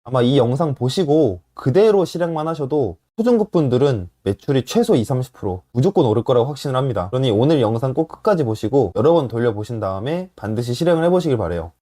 아마 이 영상 보시고 그대로 실행만 하셔도 초중급 분들은 매출이 최소 20, 30% 무조건 오를 거라고 확신을 합니다. 그러니 오늘 영상 꼭 끝까지 보시고 여러 번 돌려보신 다음에 반드시 실행을 해보시길 바래요.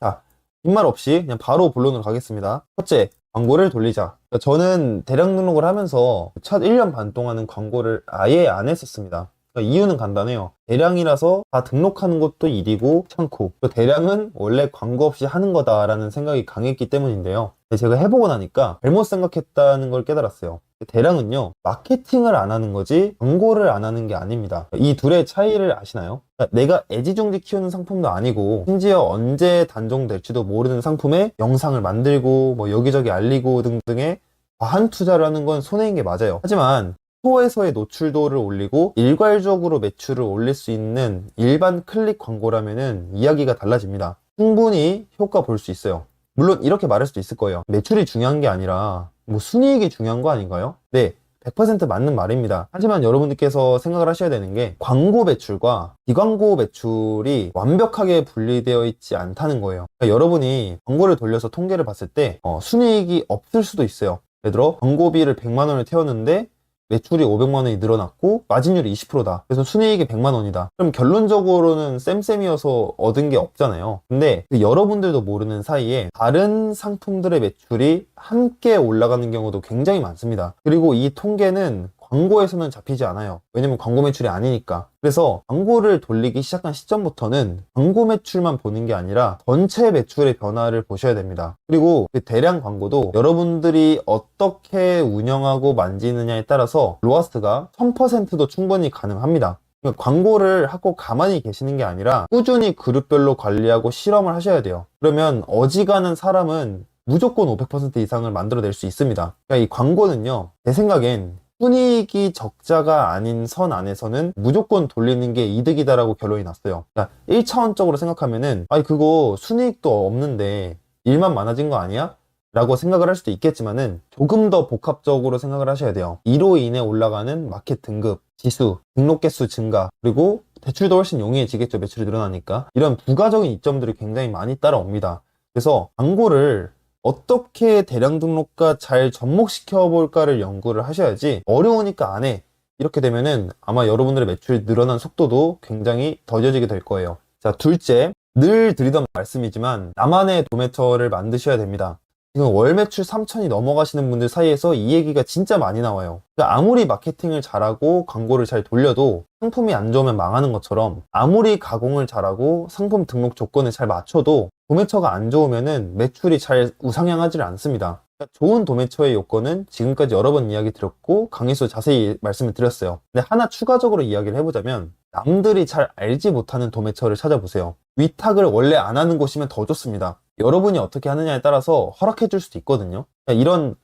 자, 빈말 없이 그냥 바로 본론으로 가겠습니다. 첫째, 광고를 돌리자. 그러니까 저는 대량 등록을 하면서 첫 1년 반 동안은 광고를 아예 안 했었습니다. 그러니까 이유는 간단해요. 대량이라서 다 등록하는 것도 일이고 귀찮고, 또 대량은 원래 광고 없이 하는 거다라는 생각이 강했기 때문인데요. 제가 해보고 나니까 잘못 생각했다는 걸 깨달았어요. 대량은요, 마케팅을 안 하는 거지 광고를 안 하는 게 아닙니다. 이 둘의 차이를 아시나요? 그러니까 내가 애지중지 키우는 상품도 아니고 심지어 언제 단종될지도 모르는 상품에 영상을 만들고 뭐 여기저기 알리고 등등의 과한 투자를 하는 건 손해인 게 맞아요. 하지만 스토어에서의 노출도를 올리고 일괄적으로 매출을 올릴 수 있는 일반 클릭 광고라면은 이야기가 달라집니다. 충분히 효과 볼 수 있어요. 물론 이렇게 말할 수도 있을 거예요. 매출이 중요한 게 아니라 뭐 순이익이 중요한 거 아닌가요? 네, 100% 맞는 말입니다. 하지만 여러분들께서 생각을 하셔야 되는 게 광고 매출과 비광고 매출이 완벽하게 분리되어 있지 않다는 거예요. 그러니까 여러분이 광고를 돌려서 통계를 봤을 때 순이익이 없을 수도 있어요. 예를 들어 광고비를 100만 원을 태웠는데 매출이 500만 원이 늘어났고 마진율이 20%다. 그래서 순이익이 100만 원이다. 그럼 결론적으로는 쌤쌤이어서 얻은 게 없잖아요. 근데 여러분들도 모르는 사이에 다른 상품들의 매출이 함께 올라가는 경우도 굉장히 많습니다. 그리고 이 통계는 광고에서는 잡히지 않아요. 왜냐면 광고 매출이 아니니까. 그래서 광고를 돌리기 시작한 시점부터는 광고 매출만 보는 게 아니라 전체 매출의 변화를 보셔야 됩니다. 그리고 그 대량 광고도 여러분들이 어떻게 운영하고 만지느냐에 따라서 로아스가 1000%도 충분히 가능합니다. 그러니까 광고를 하고 가만히 계시는 게 아니라 꾸준히 그룹별로 관리하고 실험을 하셔야 돼요. 그러면 어지간한 사람은 무조건 500% 이상을 만들어낼 수 있습니다. 그러니까 이 광고는요, 제 생각엔 순이익이 적자가 아닌 선 안에서는 무조건 돌리는 게 이득이다라고 결론이 났어요. 그러니까 1차원적으로 생각하면은 아니 그거 순이익도 없는데 일만 많아진 거 아니야? 라고 생각을 할 수도 있겠지만은 조금 더 복합적으로 생각을 하셔야 돼요. 이로 인해 올라가는 마켓 등급, 지수, 등록 개수 증가, 그리고 대출도 훨씬 용이해지겠죠. 매출이 늘어나니까. 이런 부가적인 이점들이 굉장히 많이 따라옵니다. 그래서 광고를 어떻게 대량 등록과 잘 접목시켜 볼까를 연구를 하셔야지 어려우니까 안 해. 이렇게 되면은 아마 여러분들의 매출이 늘어난 속도도 굉장히 더뎌지게 될 거예요. 자, 둘째, 늘 드리던 말씀이지만 나만의 도매처를 만드셔야 됩니다. 지금 월 매출 3천이 넘어가시는 분들 사이에서 이 얘기가 진짜 많이 나와요. 그러니까 아무리 마케팅을 잘하고 광고를 잘 돌려도 상품이 안 좋으면 망하는 것처럼 아무리 가공을 잘하고 상품 등록 조건을 잘 맞춰도 도매처가 안 좋으면은 매출이 잘 우상향하지를 않습니다. 그러니까 좋은 도매처의 요건은 지금까지 여러 번 이야기 드렸고 강의에서 자세히 말씀을 드렸어요. 근데 하나 추가적으로 이야기를 해보자면 남들이 잘 알지 못하는 도매처를 찾아보세요. 위탁을 원래 안 하는 곳이면 더 좋습니다. 여러분이 어떻게 하느냐에 따라서 허락해 줄 수도 있거든요. 그러니까 이런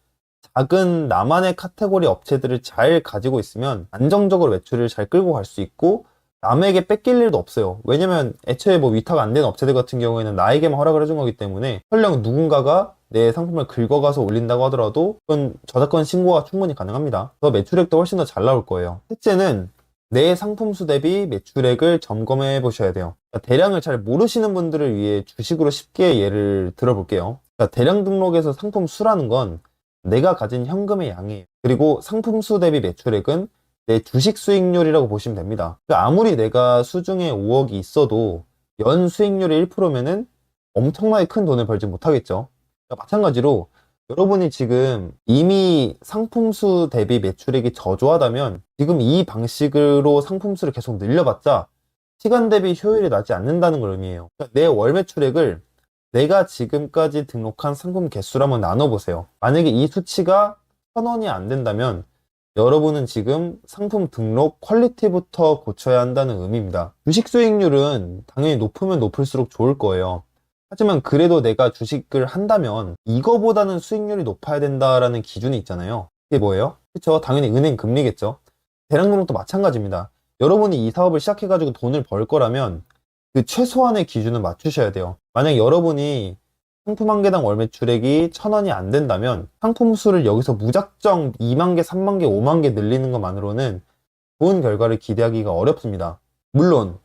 작은 나만의 카테고리 업체들을 잘 가지고 있으면 안정적으로 매출을 잘 끌고 갈 수 있고 남에게 뺏길 일도 없어요. 왜냐면 애초에 뭐 위탁 안 된 업체들 같은 경우에는 나에게만 허락을 해준 거기 때문에 설령 누군가가 내 상품을 긁어가서 올린다고 하더라도 그건 저작권 신고가 충분히 가능합니다. 그래서 매출액도 훨씬 더 잘 나올 거예요. 셋째는 내 상품 수 대비 매출액을 점검해 보셔야 돼요. 그러니까 대량을 잘 모르시는 분들을 위해 주식으로 쉽게 예를 들어볼게요. 그러니까 대량 등록에서 상품 수라는 건 내가 가진 현금의 양이에요. 그리고 상품 수 대비 매출액은 내 주식 수익률이라고 보시면 됩니다. 그러니까 아무리 내가 수중에 5억이 있어도 연 수익률이 1%면은 엄청나게 큰 돈을 벌지 못하겠죠. 그러니까 마찬가지로 여러분이 지금 이미 상품수 대비 매출액이 저조하다면 지금 이 방식으로 상품수를 계속 늘려봤자 시간 대비 효율이 나지 않는다는 걸 의미해요. 그러니까 내 월 매출액을 내가 지금까지 등록한 상품 개수로 한번 나눠보세요. 만약에 이 수치가 1,000원이 안 된다면 여러분은 지금 상품 등록 퀄리티부터 고쳐야 한다는 의미입니다. 주식 수익률은 당연히 높으면 높을수록 좋을 거예요. 하지만 그래도 내가 주식을 한다면 이거보다는 수익률이 높아야 된다라는 기준이 있잖아요. 그게 뭐예요? 그쵸? 당연히 은행 금리겠죠. 대량 등록도 마찬가지입니다. 여러분이 이 사업을 시작해가지고 돈을 벌 거라면 그 최소한의 기준을 맞추셔야 돼요. 만약 여러분이 상품 한 개당 월 매출액이 1,000원이 안 된다면 상품 수를 여기서 무작정 2만 개, 3만 개, 5만 개 늘리는 것만으로는 좋은 결과를 기대하기가 어렵습니다. 물론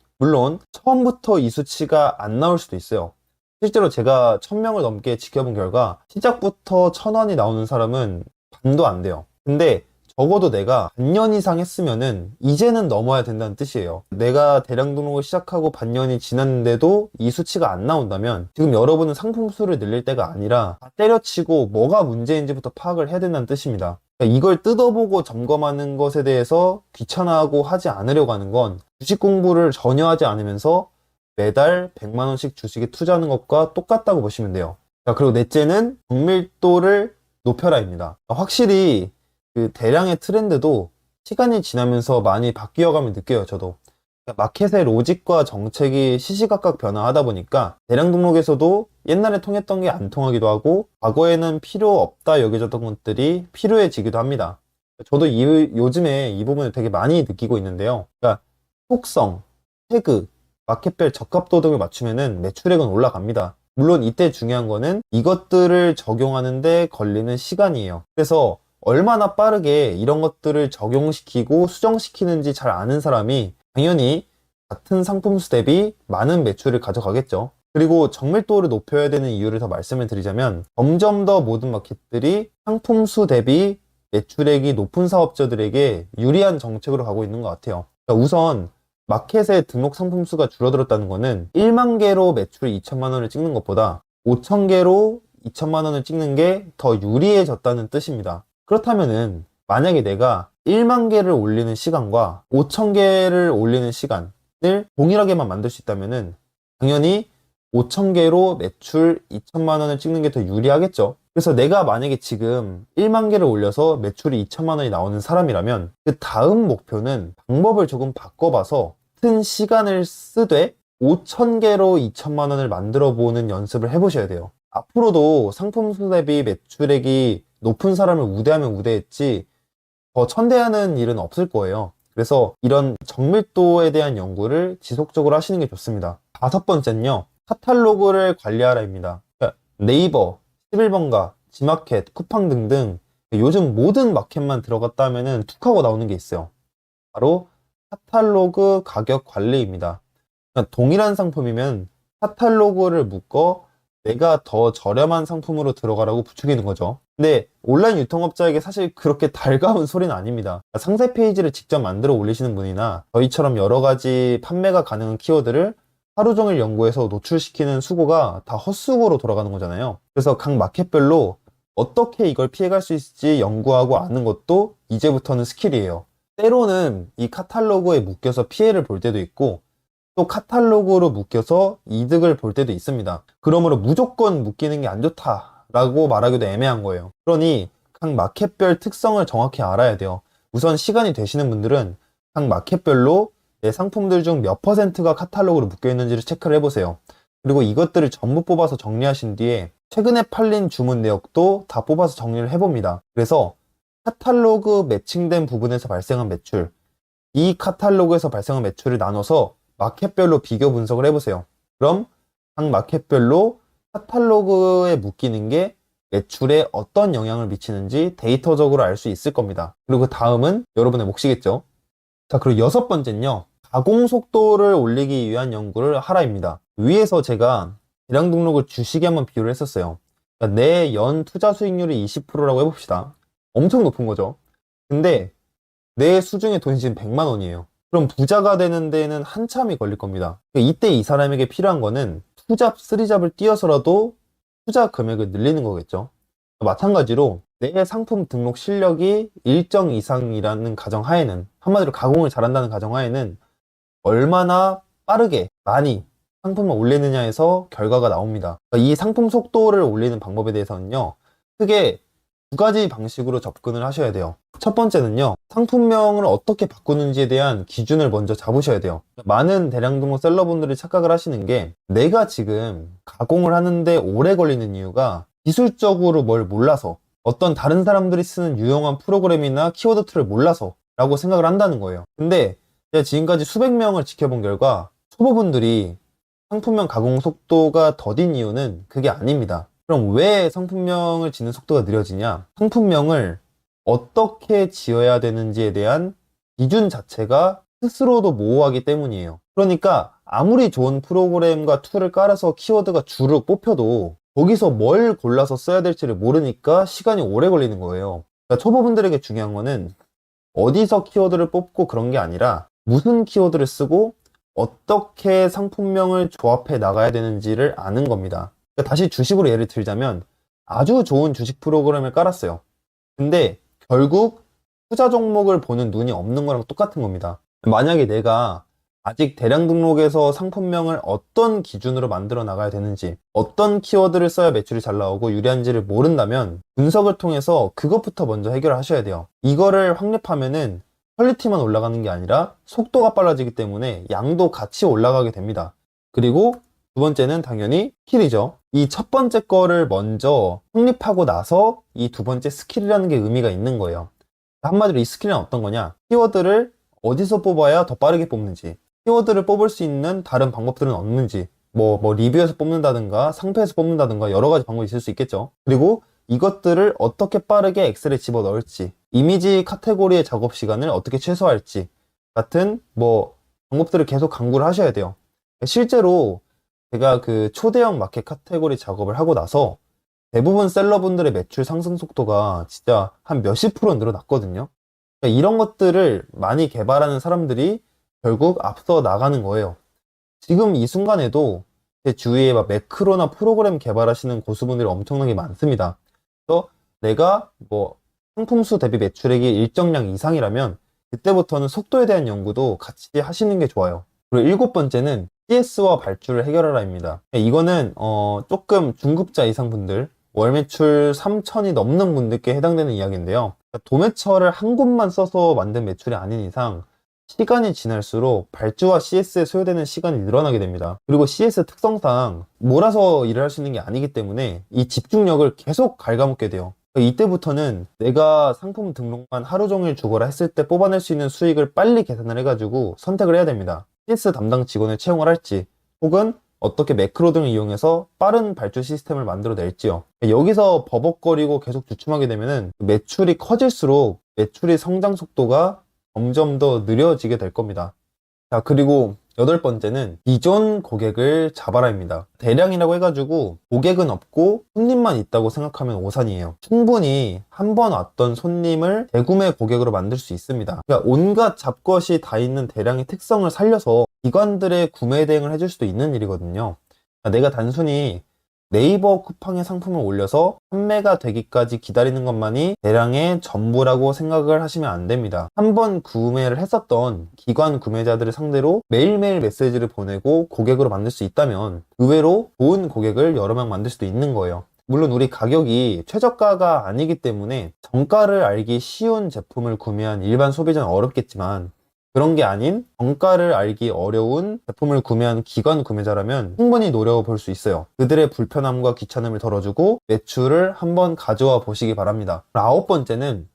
처음부터 이 수치가 안 나올 수도 있어요. 실제로 제가 1000명을 넘게 지켜본 결과 시작부터 1000원이 나오는 사람은 반도 안 돼요. 근데 적어도 내가 반년 이상 했으면은 이제는 넘어야 된다는 뜻이에요. 내가 대량 등록을 시작하고 반년이 지났는데도 이 수치가 안 나온다면 지금 여러분은 상품 수를 늘릴 때가 아니라 다 때려치고 뭐가 문제인지부터 파악을 해야 된다는 뜻입니다. 그러니까 이걸 뜯어보고 점검하는 것에 대해서 귀찮아하고 하지 않으려고 하는 건 주식 공부를 전혀 하지 않으면서 매달 100만 원씩 주식에 투자하는 것과 똑같다고 보시면 돼요. 자, 그리고 넷째는 정밀도를 높여라입니다. 확실히 그 대량의 트렌드도 시간이 지나면서 많이 바뀌어감을 느껴요, 저도. 그러니까 마켓의 로직과 정책이 시시각각 변화하다 보니까 대량 등록에서도 옛날에 통했던 게 안 통하기도 하고 과거에는 필요 없다 여겨졌던 것들이 필요해지기도 합니다. 저도 요즘에 이 부분을 되게 많이 느끼고 있는데요. 그러니까 속성, 태그, 마켓별 적합도 등을 맞추면은 매출액은 올라갑니다. 물론 이때 중요한 거는 이것들을 적용하는데 걸리는 시간이에요. 그래서 얼마나 빠르게 이런 것들을 적용시키고 수정시키는지 잘 아는 사람이 당연히 같은 상품수 대비 많은 매출을 가져가겠죠. 그리고 정밀도를 높여야 되는 이유를 더 말씀을 드리자면 점점 더 모든 마켓들이 상품수 대비 매출액이 높은 사업자들에게 유리한 정책으로 가고 있는 것 같아요. 그러니까 우선 마켓의 등록 상품수가 줄어들었다는 것은 1만 개로 매출 2천만 원을 찍는 것보다 5천 개로 2천만 원을 찍는 게 더 유리해졌다는 뜻입니다. 그렇다면은 만약에 내가 1만 개를 올리는 시간과 5천 개를 올리는 시간을 동일하게만 만들 수 있다면은 당연히 5천 개로 매출 2천만 원을 찍는 게 더 유리하겠죠. 그래서 내가 만약에 지금 1만 개를 올려서 매출이 2천만 원이 나오는 사람이라면 그 다음 목표는 방법을 조금 바꿔봐서 같은 시간을 쓰되 5천 개로 2천만 원을 만들어 보는 연습을 해보셔야 돼요. 앞으로도 상품수 대비 매출액이 높은 사람을 우대하면 우대했지 더 천대하는 일은 없을 거예요. 그래서 이런 정밀도에 대한 연구를 지속적으로 하시는 게 좋습니다. 다섯 번째는요, 카탈로그를 관리하라입니다. 그러니까 네이버, 11번가, 지마켓, 쿠팡 등등 요즘 모든 마켓만 들어갔다 하면은 툭 하고 나오는 게 있어요. 바로 카탈로그 가격 관리입니다. 그러니까 동일한 상품이면 카탈로그를 묶어 내가 더 저렴한 상품으로 들어가라고 부추기는 거죠. 근데 온라인 유통업자에게 사실 그렇게 달가운 소리는 아닙니다. 상세 페이지를 직접 만들어 올리시는 분이나 저희처럼 여러 가지 판매가 가능한 키워드를 하루 종일 연구해서 노출시키는 수고가 다 헛수고로 돌아가는 거잖아요. 그래서 각 마켓별로 어떻게 이걸 피해갈 수 있을지 연구하고 아는 것도 이제부터는 스킬이에요. 때로는 이 카탈로그에 묶여서 피해를 볼 때도 있고 또 카탈로그로 묶여서 이득을 볼 때도 있습니다. 그러므로 무조건 묶이는 게 안 좋다라고 말하기도 애매한 거예요. 그러니 각 마켓별 특성을 정확히 알아야 돼요. 우선 시간이 되시는 분들은 각 마켓별로 내 상품들 중 몇 퍼센트가 카탈로그로 묶여 있는지를 체크를 해보세요. 그리고 이것들을 전부 뽑아서 정리하신 뒤에 최근에 팔린 주문 내역도 다 뽑아서 정리를 해봅니다. 그래서 카탈로그 매칭된 부분에서 발생한 매출, 이 카탈로그에서 발생한 매출을 나눠서 마켓별로 비교 분석을 해보세요. 그럼 각 마켓별로 카탈로그에 묶이는 게 매출에 어떤 영향을 미치는지 데이터적으로 알 수 있을 겁니다. 그리고 그 다음은 여러분의 몫이겠죠. 자, 그리고 여섯 번째는요, 가공 속도를 올리기 위한 연구를 하라입니다. 위에서 제가 대량 등록을 주식에 한번 비교를 했었어요. 그러니까 내 연 투자 수익률이 20%라고 해봅시다. 엄청 높은 거죠. 근데 내 수중에 돈이 지금 100만 원이에요. 그럼 부자가 되는 데는 한참이 걸릴 겁니다. 그러니까 이때 이 사람에게 필요한 거는 투잡, 쓰리잡을 띄어서라도 투자 금액을 늘리는 거겠죠. 마찬가지로 내 상품 등록 실력이 일정 이상이라는 가정하에는, 한마디로 가공을 잘한다는 가정하에는 얼마나 빠르게 많이 상품을 올리느냐에서 결과가 나옵니다. 이 상품 속도를 올리는 방법에 대해서는요, 크게 두 가지 방식으로 접근을 하셔야 돼요. 첫 번째는요, 상품명을 어떻게 바꾸는지에 대한 기준을 먼저 잡으셔야 돼요. 많은 대량 등록 셀러분들이 착각을 하시는 게, 내가 지금 가공을 하는데 오래 걸리는 이유가 기술적으로 뭘 몰라서, 어떤 다른 사람들이 쓰는 유용한 프로그램이나 키워드 툴을 몰라서 라고 생각을 한다는 거예요. 근데 제가 지금까지 수백 명을 지켜본 결과 초보분들이 상품명 가공 속도가 더딘 이유는 그게 아닙니다. 그럼 왜 상품명을 짓는 속도가 느려지냐? 상품명을 어떻게 지어야 되는지에 대한 기준 자체가 스스로도 모호하기 때문이에요. 그러니까 아무리 좋은 프로그램과 툴을 깔아서 키워드가 주르륵 뽑혀도 거기서 뭘 골라서 써야 될지를 모르니까 시간이 오래 걸리는 거예요. 그러니까 초보분들에게 중요한 거는 어디서 키워드를 뽑고 그런 게 아니라 무슨 키워드를 쓰고 어떻게 상품명을 조합해 나가야 되는지를 아는 겁니다. 그러니까 다시 주식으로 예를 들자면 아주 좋은 주식 프로그램을 깔았어요. 근데 결국 투자 종목을 보는 눈이 없는 거랑 똑같은 겁니다. 만약에 내가 아직 대량 등록에서 상품명을 어떤 기준으로 만들어 나가야 되는지, 어떤 키워드를 써야 매출이 잘 나오고 유리한지를 모른다면 분석을 통해서 그것부터 먼저 해결하셔야 돼요. 이거를 확립하면은 퀄리티만 올라가는 게 아니라 속도가 빨라지기 때문에 양도 같이 올라가게 됩니다. 그리고 두 번째는 당연히 스킬이죠. 이 첫 번째 거를 먼저 확립하고 나서 이 두 번째 스킬이라는 게 의미가 있는 거예요. 한마디로 이 스킬은 어떤 거냐? 키워드를 어디서 뽑아야 더 빠르게 뽑는지, 키워드를 뽑을 수 있는 다른 방법들은 없는지, 뭐 리뷰에서 뽑는다든가 상표에서 뽑는다든가 여러 가지 방법이 있을 수 있겠죠. 그리고 이것들을 어떻게 빠르게 엑셀에 집어넣을지, 이미지 카테고리의 작업 시간을 어떻게 최소화할지 같은 방법들을 계속 강구를 하셔야 돼요. 실제로 제가 그 초대형 마켓 카테고리 작업을 하고 나서 대부분 셀러분들의 매출 상승 속도가 진짜 한 몇십 프로 늘어났거든요. 그러니까 이런 것들을 많이 개발하는 사람들이 결국 앞서 나가는 거예요. 지금 이 순간에도 제 주위에 매크로나 프로그램 개발하시는 고수분들이 엄청나게 많습니다. 그래서 내가 상품수 대비 매출액이 일정량 이상이라면 그때부터는 속도에 대한 연구도 같이 하시는 게 좋아요. 그리고 일곱 번째는 CS와 발주를 해결하라입니다. 이거는 조금 중급자 이상 분들, 월 매출 3천이 넘는 분들께 해당되는 이야기인데요. 도매처를 한 곳만 써서 만든 매출이 아닌 이상 시간이 지날수록 발주와 CS에 소요되는 시간이 늘어나게 됩니다. 그리고 CS 특성상 몰아서 일을 할 수 있는 게 아니기 때문에 이 집중력을 계속 갉아먹게 돼요. 이때부터는 내가 상품 등록만 하루 종일 죽어라 했을 때 뽑아낼 수 있는 수익을 빨리 계산을 해가지고 선택을 해야 됩니다. CS 담당 직원을 채용을 할지, 혹은 어떻게 매크로 등을 이용해서 빠른 발주 시스템을 만들어낼지요. 여기서 버벅거리고 계속 주춤하게 되면은 매출이 커질수록 매출의 성장 속도가 점점 더 느려지게 될 겁니다. 자, 그리고 여덟 번째는 기존 고객을 잡아라입니다. 대량이라고 해가지고 고객은 없고 손님만 있다고 생각하면 오산이에요. 충분히 한 번 왔던 손님을 재구매 고객으로 만들 수 있습니다. 그러니까 온갖 잡것이 다 있는 대량의 특성을 살려서 기관들의 구매 대행을 해줄 수도 있는 일이거든요. 그러니까 내가 단순히 네이버 쿠팡에 상품을 올려서 판매가 되기까지 기다리는 것만이 대량의 전부라고 생각을 하시면 안 됩니다. 한번 구매를 했었던 기관 구매자들을 상대로 매일매일 메시지를 보내고 고객으로 만들 수 있다면 의외로 좋은 고객을 여러 명 만들 수도 있는 거예요. 물론 우리 가격이 최저가가 아니기 때문에 정가를 알기 쉬운 제품을 구매한 일반 소비자는 어렵겠지만, 그런 게 아닌 정가를 알기 어려운 제품을 구매한 기관 구매자라면 충분히 노려볼 수 있어요. 그들의 불편함과 귀찮음을 덜어주고 매출을 한번 가져와 보시기 바랍니다. 아홉 번째는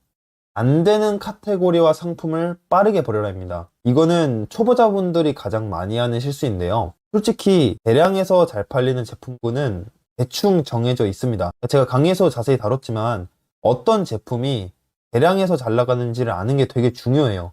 안 되는 카테고리와 상품을 빠르게 버려라입니다. 이거는 초보자분들이 가장 많이 하는 실수인데요. 솔직히 대량에서 잘 팔리는 제품군은 대충 정해져 있습니다. 제가 강의에서 자세히 다뤘지만 어떤 제품이 대량에서 잘 나가는지를 아는 게 되게 중요해요.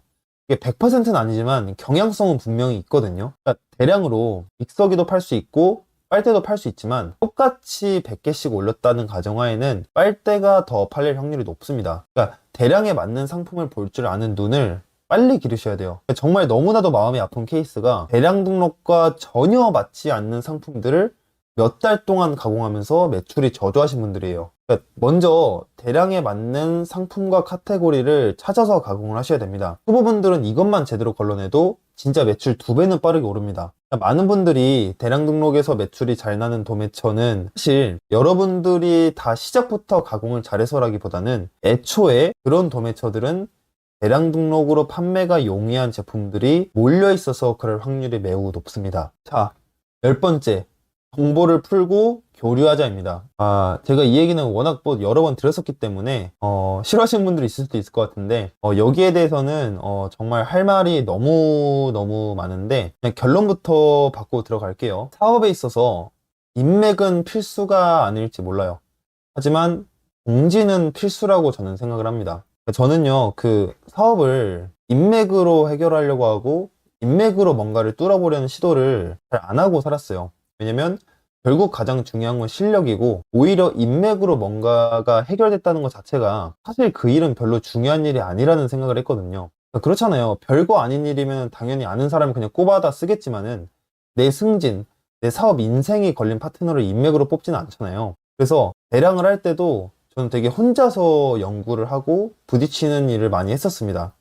이게 100%는 아니지만 경향성은 분명히 있거든요. 그러니까 대량으로 믹서기도 팔 수 있고 빨대도 팔 수 있지만 똑같이 100개씩 올렸다는 가정하에는 빨대가 더 팔릴 확률이 높습니다. 그러니까 대량에 맞는 상품을 볼 줄 아는 눈을 빨리 기르셔야 돼요. 그러니까 정말 너무나도 마음이 아픈 케이스가 대량 등록과 전혀 맞지 않는 상품들을 몇 달 동안 가공하면서 매출이 저조하신 분들이에요. 그러니까 먼저 대량에 맞는 상품과 카테고리를 찾아서 가공을 하셔야 됩니다. 후보분들은 이것만 제대로 걸러내도 진짜 매출 2배는 빠르게 오릅니다. 그러니까 많은 분들이 대량 등록에서 매출이 잘 나는 도매처는 사실 여러분들이 다 시작부터 가공을 잘해서라기보다는 애초에 그런 도매처들은 대량 등록으로 판매가 용이한 제품들이 몰려 있어서 그럴 확률이 매우 높습니다. 자, 10번째, 정보를 풀고 교류하자입니다. 제가 이 얘기는 워낙 여러 번 들었었기 때문에 싫어하시는 분들이 있을 수도 있을 것 같은데 여기에 대해서는 정말 할 말이 너무 많은데 그냥 결론부터 받고 들어갈게요. 사업에 있어서 인맥은 필수가 아닐지 몰라요. 하지만 공지는 필수라고 저는 생각을 합니다. 저는요, 그 사업을 인맥으로 해결하려고 하고 인맥으로 뭔가를 뚫어보려는 시도를 잘 안 하고 살았어요. 왜냐면 결국 가장 중요한 건 실력이고, 오히려 인맥으로 뭔가가 해결됐다는 것 자체가 사실 그 일은 별로 중요한 일이 아니라는 생각을 했거든요. 그렇잖아요. 별거 아닌 일이면 당연히 아는 사람을 그냥 꼽아다 쓰겠지만은 내 승진, 내 사업 인생이 걸린 파트너를 인맥으로 뽑지는 않잖아요. 그래서 대량을 할 때도 저는 되게 혼자서 연구를 하고 부딪히는 일을 많이 했었습니다.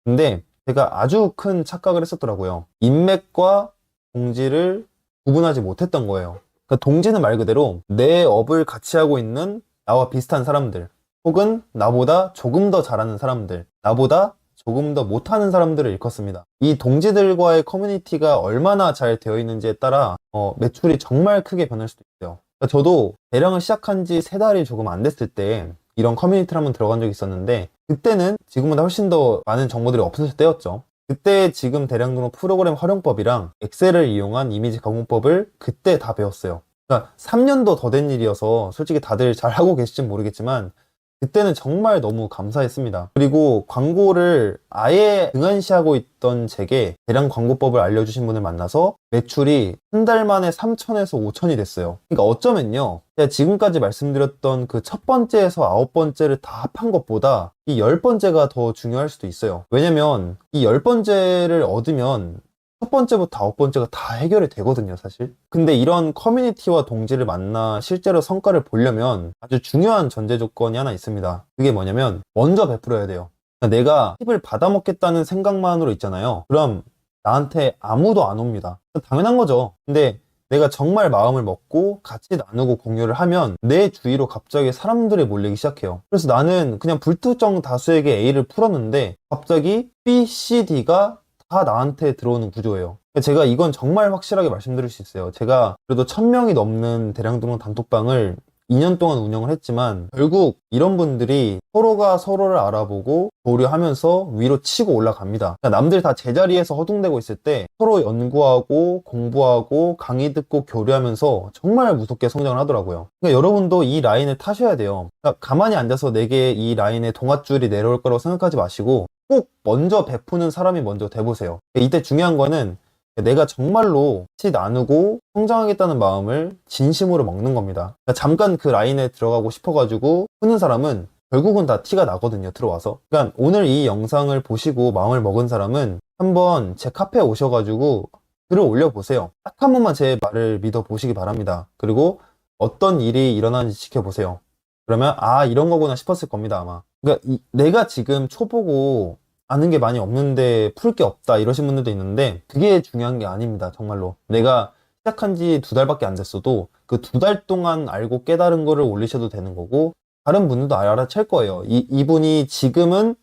근데 제가 아주 큰 착각을 했었더라고요. 인맥과 동지를 구분하지 못했던 거예요. 그러니까 동지는 말 그대로 내 업을 같이 하고 있는 나와 비슷한 사람들, 혹은 나보다 조금 더 잘하는 사람들, 나보다 조금 더 못하는 사람들을 일컫습니다. 이 동지들과의 커뮤니티가 얼마나 잘 되어 있는지에 따라 매출이 정말 크게 변할 수도 있어요. 그러니까 저도 대량을 시작한 지 3달이 조금 안 됐을 때 이런 커뮤니티를 한번 들어간 적이 있었는데, 그때는 지금보다 훨씬 더 많은 정보들이 없었을 때였죠. 그때 지금 대량 등록 프로그램 활용법이랑 엑셀을 이용한 이미지 가공법을 그때 다 배웠어요. 그러니까 3년도 더 된 일이어서 솔직히 다들 잘 하고 계실진 모르겠지만 그때는 정말 너무 감사했습니다. 그리고 광고를 아예 등한시하고 있던 제게 대량 광고법을 알려주신 분을 만나서 매출이 한 달 만에 3천에서 5천이 됐어요. 그러니까 어쩌면요, 제가 지금까지 말씀드렸던 그 첫 번째에서 9번째를 다 합한 것보다 이 10번째가 더 중요할 수도 있어요. 왜냐면 이 10번째를 얻으면 첫 번째부터 9번째가 다 해결이 되거든요, 사실. 근데 이런 커뮤니티와 동지를 만나 실제로 성과를 보려면 아주 중요한 전제 조건이 하나 있습니다. 그게 뭐냐면 먼저 베풀어야 돼요. 그러니까 내가 팁을 받아먹겠다는 생각만으로 있잖아요. 그럼 나한테 아무도 안 옵니다. 당연한 거죠. 근데 내가 정말 마음을 먹고 같이 나누고 공유를 하면 내 주위로 갑자기 사람들이 몰리기 시작해요. 그래서 나는 그냥 불특정 다수에게 A를 풀었는데 갑자기 B, C, D가 다 나한테 들어오는 구조예요. 제가 이건 정말 확실하게 말씀드릴 수 있어요. 제가 그래도 1000명이 넘는 대량 등록 단톡방을 2년 동안 운영을 했지만 결국 이런 분들이 서로가 서로를 알아보고 교류하면서 위로 치고 올라갑니다. 그러니까 남들 다 제자리에서 허둥대고 있을 때 서로 연구하고 공부하고 강의 듣고 교류하면서 정말 무섭게 성장을 하더라고요. 그러니까 여러분도 이 라인을 타셔야 돼요. 그러니까 가만히 앉아서 내게 이 라인에 동아줄이 내려올 거라고 생각하지 마시고 꼭 먼저 베푸는 사람이 먼저 돼보세요. 이때 중요한 거는 내가 정말로 같이 나누고 성장하겠다는 마음을 진심으로 먹는 겁니다. 그러니까 잠깐 그 라인에 들어가고 싶어가지고 푸는 사람은 결국은 다 티가 나거든요, 들어와서. 그러니까 오늘 이 영상을 보시고 마음을 먹은 사람은 한번 제 카페에 오셔가지고 글을 올려보세요. 딱 한 번만 제 말을 믿어보시기 바랍니다. 그리고 어떤 일이 일어나는지 지켜보세요. 그러면 아, 이런 거구나 싶었을 겁니다, 아마. 그러니까 내가 지금 초보고 아는 게 많이 없는데 풀 게 없다 이러신 분들도 있는데 그게 중요한 게 아닙니다. 정말로 내가 시작한 지 2달밖에 안 됐어도 그 2달 동안 알고 깨달은 거를 올리셔도 되는 거고, 다른 분들도 알아챌 거예요. 이분이 지금은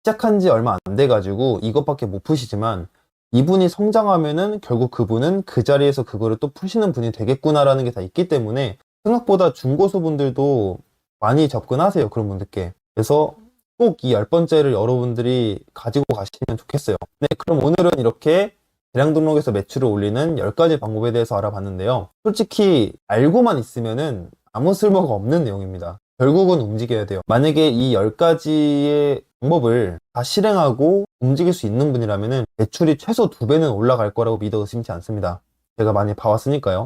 시작한 지 얼마 안 돼가지고 이것밖에 못 푸시지만 이분이 성장하면은 결국 그분은 그 자리에서 그거를 또 푸시는 분이 되겠구나라는 게 다 있기 때문에 생각보다 중고수 분들도 많이 접근하세요, 그런 분들께. 그래서 꼭 이 10번째를 여러분들이 가지고 가시면 좋겠어요. 네, 그럼 오늘은 이렇게 대량 등록에서 매출을 올리는 10가지 방법에 대해서 알아봤는데요. 솔직히 알고만 있으면은 아무 쓸모가 없는 내용입니다. 결국은 움직여야 돼요. 만약에 이 10가지의 방법을 다 실행하고 움직일 수 있는 분이라면은 매출이 최소 2배는 올라갈 거라고 믿어 의심치 않습니다. 제가 많이 봐왔으니까요.